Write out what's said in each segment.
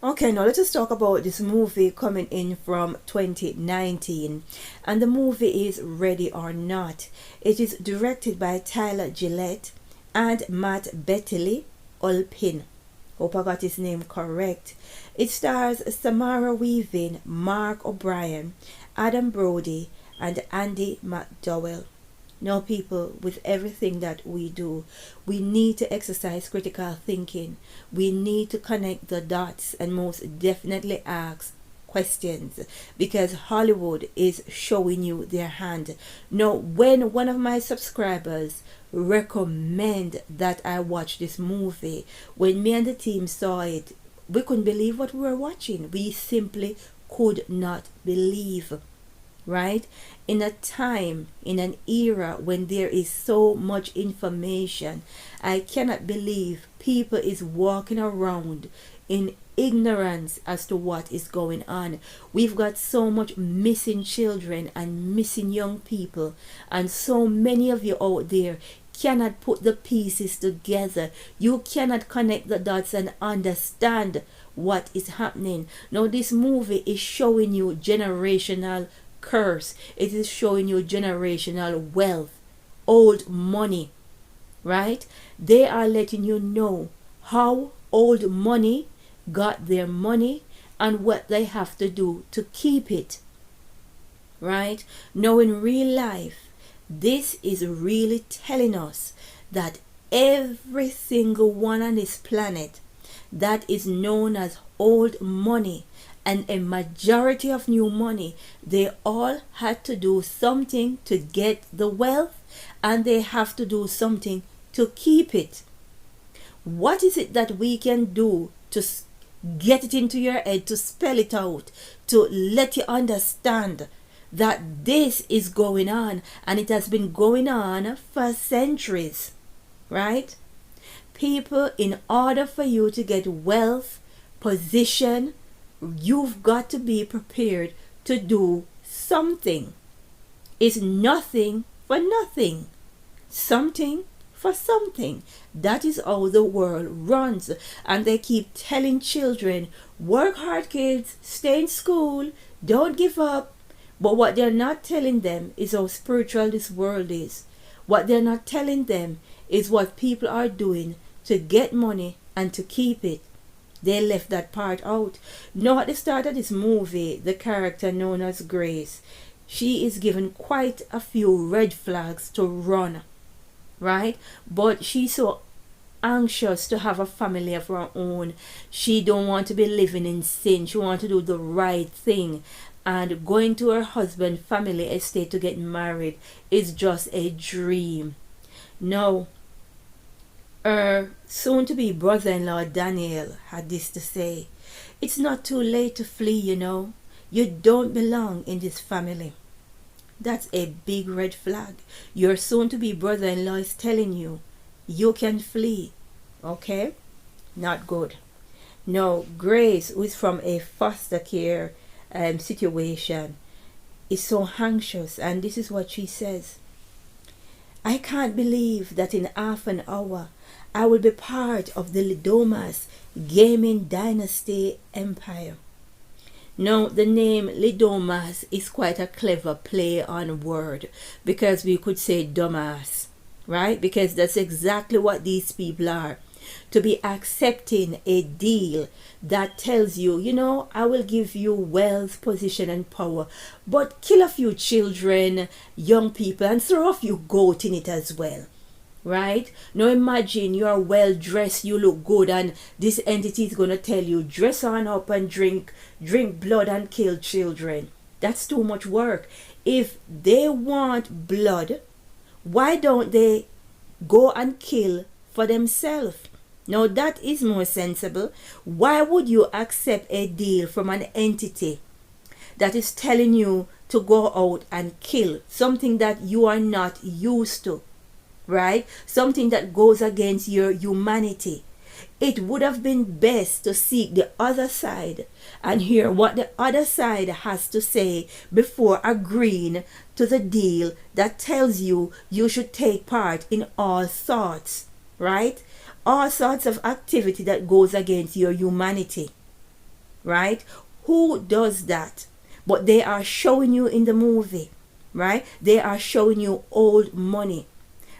Okay, now let us talk about this movie coming in from 2019. And the movie is Ready or Not. It is directed by Tyler Gillette and Matt Bettely Olpin. Hope I got his name correct. It stars Samara Weaving, Mark O'Brien, Adam Brody, and Andy McDowell. Now, people, with everything that we do, we need to exercise critical thinking. We need to connect the dots and most definitely ask questions, because Hollywood is showing you their hand. Now, when one of my subscribers recommend that I watch this movie, when me and the team saw it, we couldn't believe what we were watching. We simply could not believe. Right? In a time, in an era when there is so much information, I cannot believe people is walking around in ignorance as to what is going on. We've got so much missing children and missing young people, and so many of you out there cannot put the pieces together. You cannot connect the dots and understand what is happening. Now, this movie is showing you generational curse. It is showing you generational wealth, old money, right? They are letting you know how old money got their money and what they have to do to keep it, right? Now, in real life, this is really telling us that every single one on this planet that is known as old money and a majority of new money, they all had to do something to get the wealth, and they have to do something to keep it. What is it that we can do to get it into your head, to spell it out, to let you understand that this is going on, and it has been going on for centuries, right? People, in order for you to get wealth, position, you've got to be prepared to do something. It's nothing for nothing. Something for something. That is how the world runs. And they keep telling children, work hard, kids, stay in school, don't give up. But what they're not telling them is how spiritual this world is. What they're not telling them is what people are doing to get money and to keep it. They left that part out. Now, at the start of this movie, the character known as Grace, she is given quite a few red flags to run, right? But she's so anxious to have a family of her own. She don't want to be living in sin. She wants to do the right thing. And going to her husband's family estate to get married is just a dream. Now, her soon-to-be brother-in-law Daniel had this to say: it's not too late to flee, you know. You don't belong in this family. That's a big red flag. Your soon-to-be brother-in-law is telling you you can flee. Okay? Not good. Now, Grace, who is from a foster care situation, is so anxious, and this is what she says: I can't believe that in half an hour I will be part of the Lidomas gaming dynasty empire. Now, the name Lidomas is quite a clever play on word, because we could say dumbass, right? Because that's exactly what these people are. To be accepting a deal that tells you, you know, I will give you wealth, position, and power, but kill a few children, young people, and throw a few goat in it as well. Right? Now imagine you are well dressed, you look good, and this entity is going to tell you, dress on up and drink blood and kill children. That's too much work. If they want blood, why don't they go and kill for themselves? Now that is more sensible. Why would you accept a deal from an entity that is telling you to go out and kill something that you are not used to? Right? Something that goes against your humanity. It would have been best to seek the other side and hear what the other side has to say before agreeing to the deal that tells you you should take part in all sorts, right? All sorts of activity that goes against your humanity. right? Who does that? But they are showing you in the movie, right? They are showing you old money.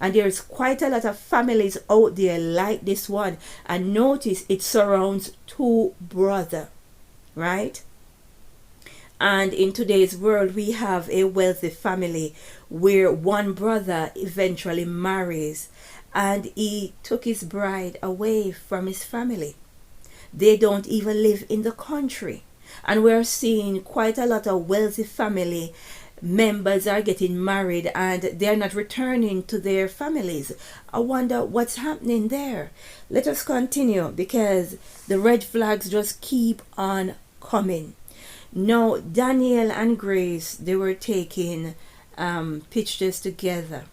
And there's quite a lot of families out there like this one. And notice it surrounds two brothers, right? And in today's world, we have a wealthy family where one brother eventually marries and he took his bride away from his family. They don't even live in the country. And we're seeing quite a lot of wealthy family members are getting married and they're not returning to their families. I wonder what's happening there. Let us continue because the red flags just keep on coming. Now, Daniel and Grace, they were taking pictures together.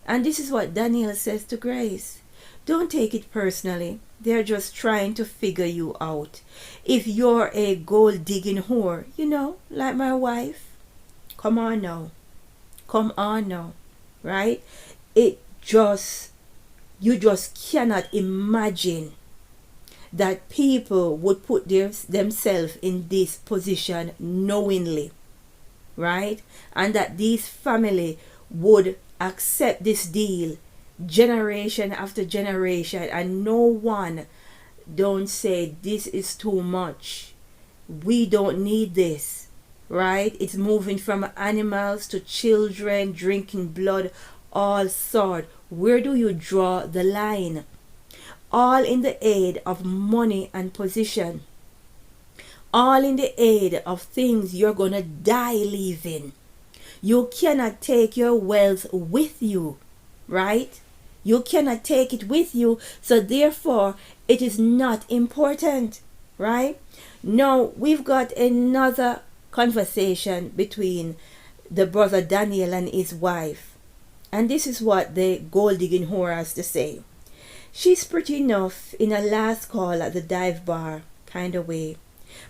And this is what Daniel says to Grace. Don't take it personally. They're just trying to figure you out. If you're a gold digging whore, like my wife, come on now, right? You just cannot imagine that people would put themselves in this position knowingly, right? And that these family would accept this deal generation after generation, and no one don't say this is too much, we don't need this, right? It's moving from animals to children drinking blood, all sort. Where do you draw the line? All in the aid of money and position, all in the aid of things you're gonna die leaving. You cannot take your wealth with you, right? You cannot take it with you, so therefore it is not important, right? Now we've got another conversation between the brother Daniel and his wife, and this is what the gold digging whore has to say. She's pretty enough in a last call at the dive bar kind of way,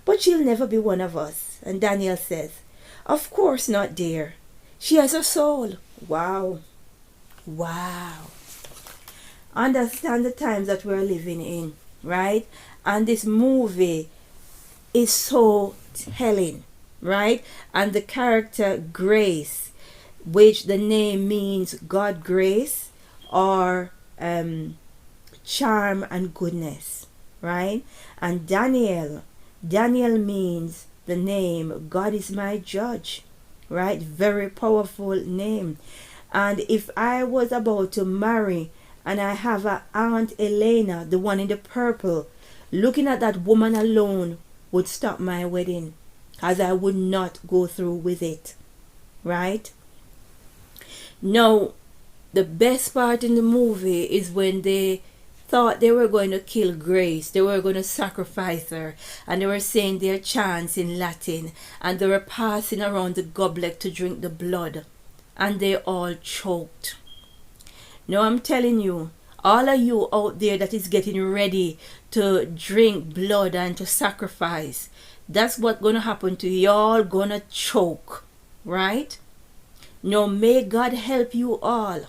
but she'll never be one of us. And Daniel says, of course not, dear. She has a soul. Wow. Understand the times that we're living in, right? And this movie is so telling, right? And the character Grace, which the name means God grace or charm and goodness, right? And Daniel means the name God is my judge, right? Very powerful name. And if I was about to marry and I have a Aunt Elena, the one in the purple, looking at that woman alone would stop my wedding, as I would not go through with it, right? Now, the best part in the movie is when they thought they were going to kill Grace, they were going to sacrifice her, and they were saying their chants in Latin, and they were passing around the goblet to drink the blood, and they all choked. Now I'm telling you, all of you out there that is getting ready to drink blood and to sacrifice, that's what's going to happen to you. Y'all gonna choke, right? Now may God help you all.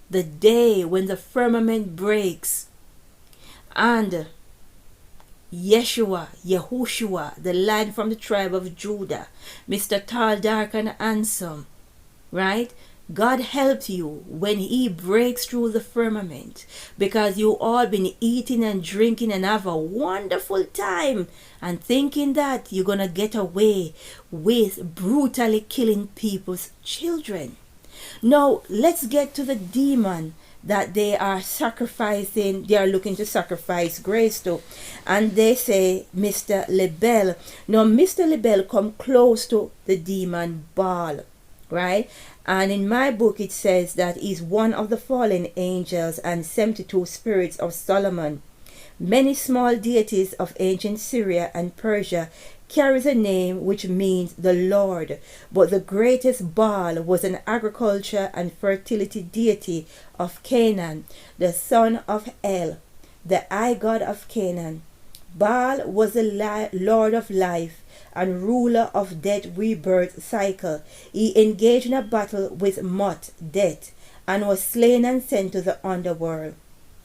The day when the breaks and Yahushua, the Lion from the tribe of Judah, Mr. Tall, Dark and Handsome, right? God helps you when he breaks through the firmament, because you all been eating and drinking and have a wonderful time and thinking that you're gonna get away with brutally killing people's children. Now let's get to the demon that they are sacrificing. They are looking to sacrifice Grace to, and they say Mr. Lebel. Now Mr. Lebel come close to the demon Baal, right? And in my book it says that he's one of the fallen angels and 72 spirits of Solomon. Many small deities of ancient Syria and Persia carries a name which means the Lord, but the greatest Baal was an agriculture and fertility deity of Canaan, the son of El, the eye god of Canaan. Baal was the lord of life and ruler of death rebirth cycle. He engaged in a battle with Mut, death, and was slain and sent to the underworld.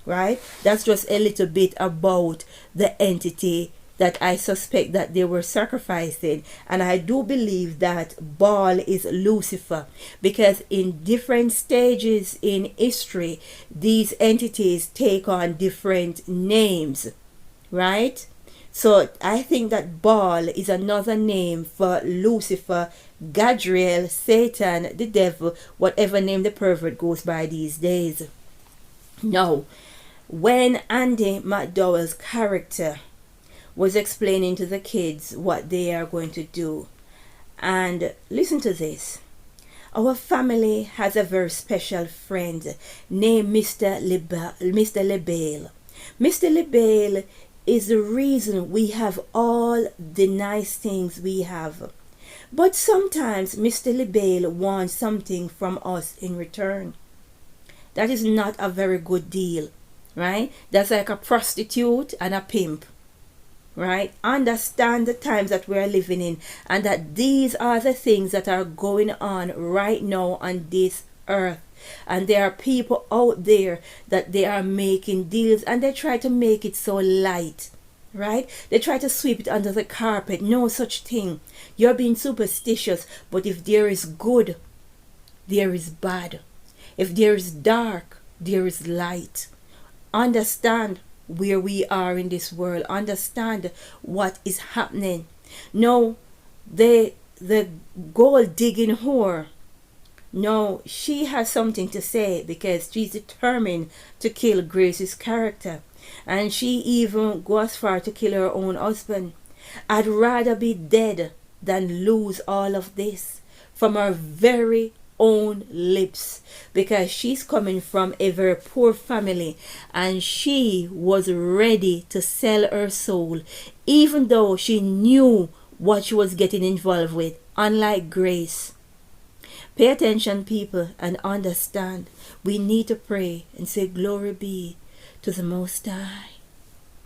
Right? That's just a little bit about the entity that I suspect that they were sacrificing. And I do believe that Baal is Lucifer, because in different stages in history, these entities take on different names, right? So I think that Baal is another name for Lucifer, Gadriel, Satan, the devil, whatever name the pervert goes by these days. Now, when Andy McDowell's character was explaining to the kids what they are going to do, and listen to this. Our family has a very special friend named Mr. LeBale. Mr. LeBale is the reason we have all the nice things we have. But sometimes Mr. LeBale wants something from us in return. That is not a very good deal, right? That's like a prostitute and a pimp, right? Understand the times that we're living in, and that these are the things that are going on right now on this earth. And there are people out there that they are making deals, and they try to make it so light, right? They try to sweep it under the carpet. No such thing. You're being superstitious. But if there is good, there is bad. If there is dark, there is light. Understand where we are in this world. Understand what is happening. No, the gold digging whore, no, she has something to say, because she's determined to kill Grace's character. And she even goes far to kill her own husband. I'd rather be dead than lose all of this from her very own lips, because she's coming from a very poor family, and she was ready to sell her soul, even though she knew what she was getting involved with, unlike Grace. Pay attention, people, and understand. We need to pray and say, glory be to the Most High.